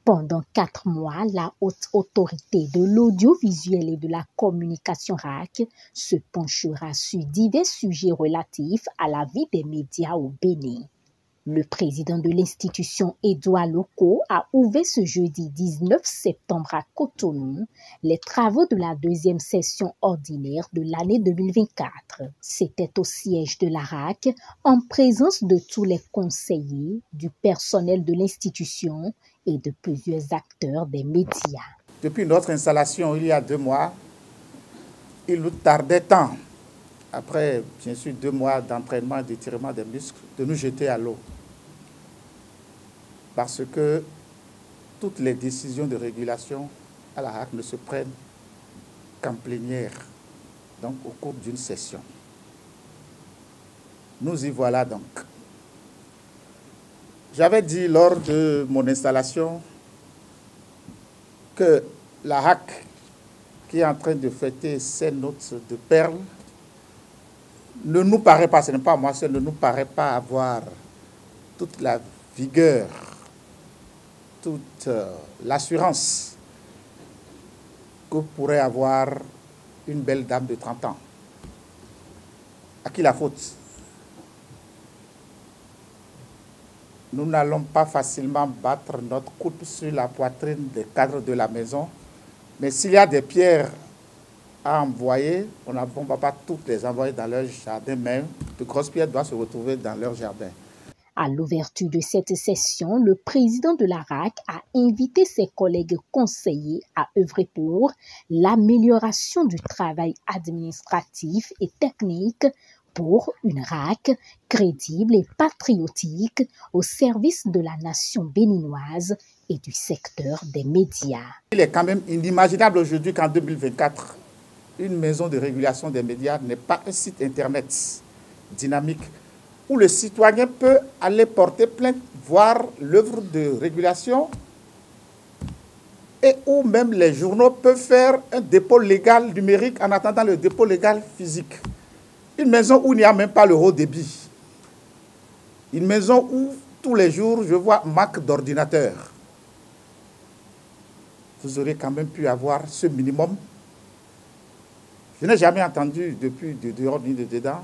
Pendant 4 mois, la Haute Autorité de l'audiovisuel et de la communication RAC se penchera sur divers sujets relatifs à la vie des médias au Bénin. Le président de l'institution, Edouard Loko, a ouvert ce jeudi 19 septembre à Cotonou les travaux de la deuxième session ordinaire de l'année 2024. C'était au siège de la RAC, en présence de tous les conseillers, du personnel de l'institution et de plusieurs acteurs des médias. Depuis notre installation il y a 2 mois, il nous tardait tant, après bien sûr 2 mois d'entraînement et d'étirement des muscles, de nous jeter à l'eau. Parce que toutes les décisions de régulation à la RAC ne se prennent qu'en plénière, donc au cours d'une session. Nous y voilà donc. J'avais dit lors de mon installation que la RAC, qui est en train de fêter ses notes de perles, ne nous paraît pas, ce n'est pas moi, ça ne nous paraît pas avoir toute la vigueur, toute l'assurance que pourrait avoir une belle dame de 30 ans. À qui la faute? Nous n'allons pas facilement battre notre coude sur la poitrine des cadres de la maison, mais s'il y a des pierres à envoyer, on ne va pas toutes les envoyer dans leur jardin, mais de grosses pierres doivent se retrouver dans leur jardin. À l'ouverture de cette session, le président de la RAC a invité ses collègues conseillers à œuvrer pour l'amélioration du travail administratif et technique pour une RAC crédible et patriotique au service de la nation béninoise et du secteur des médias. Il est quand même inimaginable aujourd'hui qu'en 2024, une maison de régulation des médias n'ait pas un site internet dynamique où le citoyen peut aller porter plainte, voir l'œuvre de régulation et où même les journaux peuvent faire un dépôt légal numérique en attendant le dépôt légal physique. Une maison où il n'y a même pas le haut débit. Une maison où tous les jours je vois manque d'ordinateur. Vous aurez quand même pu avoir ce minimum. Je n'ai jamais entendu depuis de dehors ni de dedans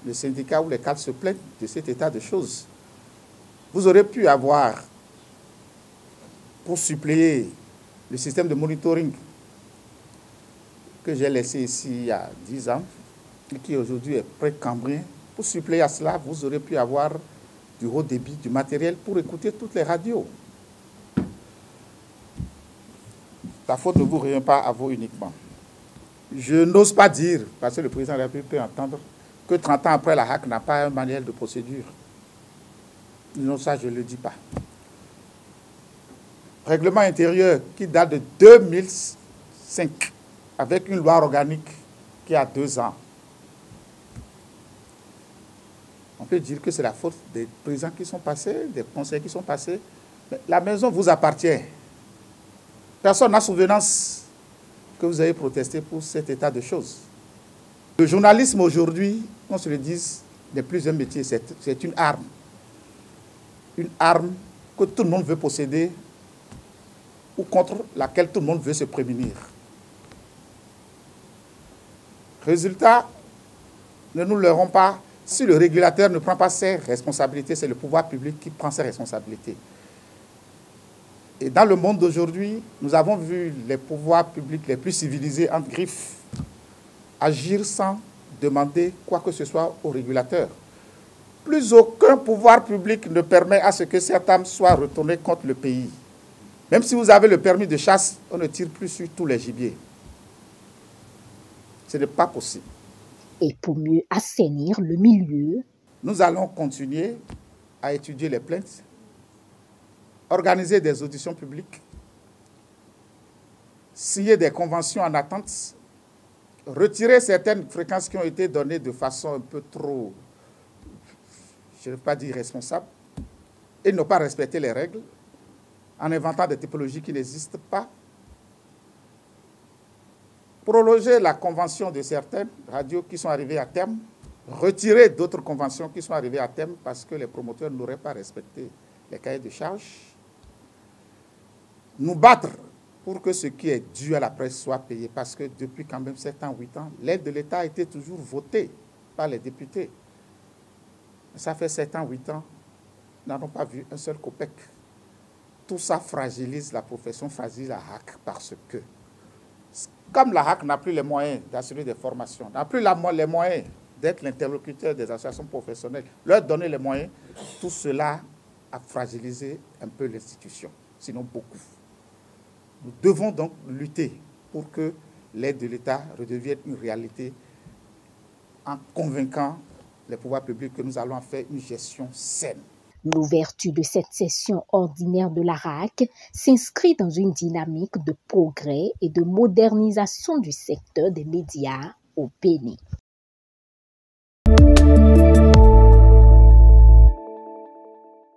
le syndicat ou les cadres se plaignent de cet état de choses. Vous aurez pu avoir, pour suppléer le système de monitoring que j'ai laissé ici il y a 10 ans, et qui aujourd'hui est pré-cambrien, pour suppléer à cela, vous aurez pu avoir du haut débit, du matériel pour écouter toutes les radios. La faute ne vous revient pas à vous uniquement. Je n'ose pas dire, parce que le président de la République peut entendre, que 30 ans après, la RAC n'a pas un manuel de procédure. Non, ça, je ne le dis pas. Règlement intérieur qui date de 2005, avec une loi organique qui a 2 ans. On peut dire que c'est la faute des présidents qui sont passés, des conseillers qui sont passés. Mais la maison vous appartient. Personne n'a souvenance que vous avez protesté pour cet état de choses. Le journalisme aujourd'hui, qu'on se le dise, n'est plus un métier, c'est une arme. Une arme que tout le monde veut posséder ou contre laquelle tout le monde veut se prémunir. Résultat, ne nous leurrons pas, si le régulateur ne prend pas ses responsabilités, c'est le pouvoir public qui prend ses responsabilités. Et dans le monde d'aujourd'hui, nous avons vu les pouvoirs publics les plus civilisés, entre griffes, agir sans demander quoi que ce soit au régulateur. Plus aucun pouvoir public ne permet à ce que cette arme soit retournée contre le pays. Même si vous avez le permis de chasse, on ne tire plus sur tous les gibiers. Ce n'est pas possible. Et pour mieux assainir le milieu, nous allons continuer à étudier les plaintes, organiser des auditions publiques, signer des conventions en attente, retirer certaines fréquences qui ont été données de façon un peu trop, je ne vais pas dire irresponsable, et ne pas respecter les règles, en inventant des typologies qui n'existent pas. Prolonger la convention de certaines radios qui sont arrivées à terme, retirer d'autres conventions qui sont arrivées à terme parce que les promoteurs n'auraient pas respecté les cahiers de charges. nous battre pour que ce qui est dû à la presse soit payé, parce que depuis quand même 7 ans, 8 ans, l'aide de l'État a été toujours votée par les députés. Ça fait 7 ans, 8 ans, nous n'avons pas vu un seul copec. Tout ça fragilise la profession, fragilise la HAC, parce que, comme la HAC n'a plus les moyens d'assurer des formations, n'a plus les moyens d'être l'interlocuteur des associations professionnelles, leur donner les moyens, tout cela a fragilisé un peu l'institution, sinon beaucoup. Nous devons donc lutter pour que l'aide de l'État redevienne une réalité en convainquant les pouvoirs publics que nous allons en faire une gestion saine. L'ouverture de cette session ordinaire de la RAC s'inscrit dans une dynamique de progrès et de modernisation du secteur des médias au Bénin.